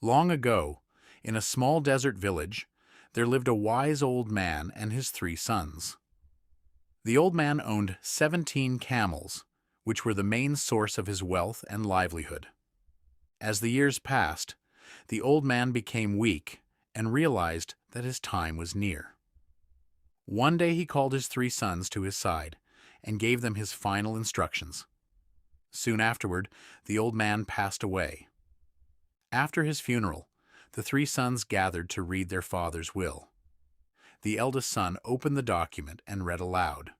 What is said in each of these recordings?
Long ago, in a small desert village, there lived a wise old man and his 3 sons. The old man owned 17 camels, which were the main source of his wealth and livelihood. As the years passed, the old man became weak and realized that his time was near. One day he called his 3 sons to his side and gave them his final instructions. Soon afterward, the old man passed away. After his funeral, the 3 sons gathered to read their father's will. The eldest son opened the document and read aloud,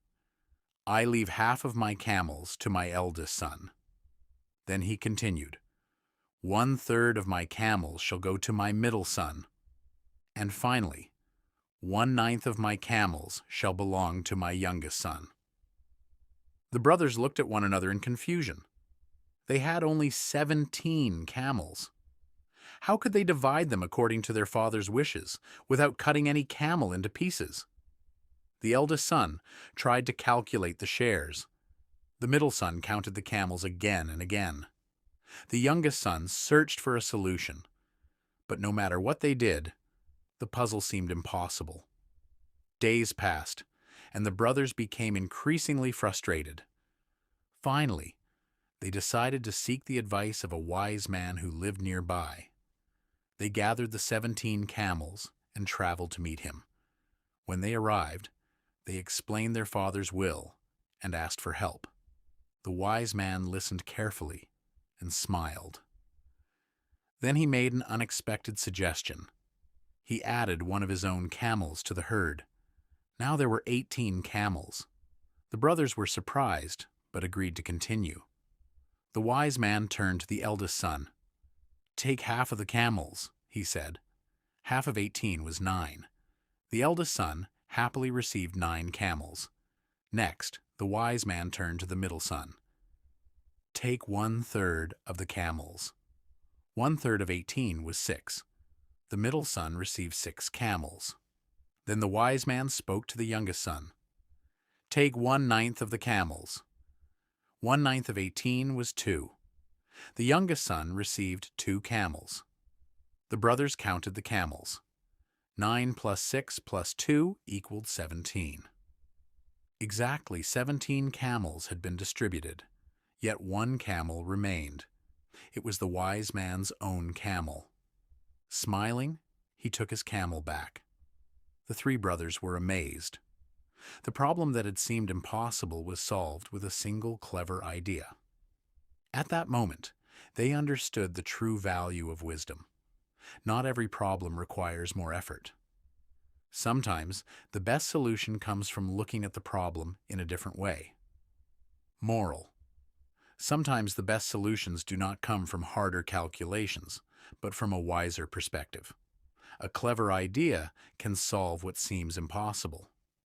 "I leave half of my camels to my eldest son." Then he continued, "1/3 of my camels shall go to my middle son. And finally, 1/9 of my camels shall belong to my youngest son." The brothers looked at one another in confusion. They had only 17 camels. How could they divide them according to their father's wishes, without cutting any camel into pieces? The eldest son tried to calculate the shares. The middle son counted the camels again and again. The youngest son searched for a solution, but no matter what they did, the puzzle seemed impossible. Days passed, and the brothers became increasingly frustrated. Finally, they decided to seek the advice of a wise man who lived nearby. They gathered the 17 camels and traveled to meet him. When they arrived, they explained their father's will and asked for help. The wise man listened carefully and smiled. Then he made an unexpected suggestion. He added one of his own camels to the herd. Now there were 18 camels. The brothers were surprised, but agreed to continue. The wise man turned to the eldest son. "Take half of the camels," he said. Half of 18 was 9. The eldest son happily received 9 camels. Next, the wise man turned to the middle son. "Take 1/3 of the camels." 1/3 of 18 was 6. The middle son received 6 camels. Then the wise man spoke to the youngest son. "Take 1/9 of the camels." 1/9 of 18 was 2. The youngest son received 2 camels. The brothers counted the camels. 9 plus 6 plus 2 equaled 17. Exactly 17 camels had been distributed, yet 1 camel remained. It was the wise man's own camel. Smiling, he took his camel back. The 3 brothers were amazed. The problem that had seemed impossible was solved with a single clever idea. At that moment, they understood the true value of wisdom. Not every problem requires more effort. Sometimes, the best solution comes from looking at the problem in a different way. Moral: sometimes the best solutions do not come from harder calculations, but from a wiser perspective. A clever idea can solve what seems impossible.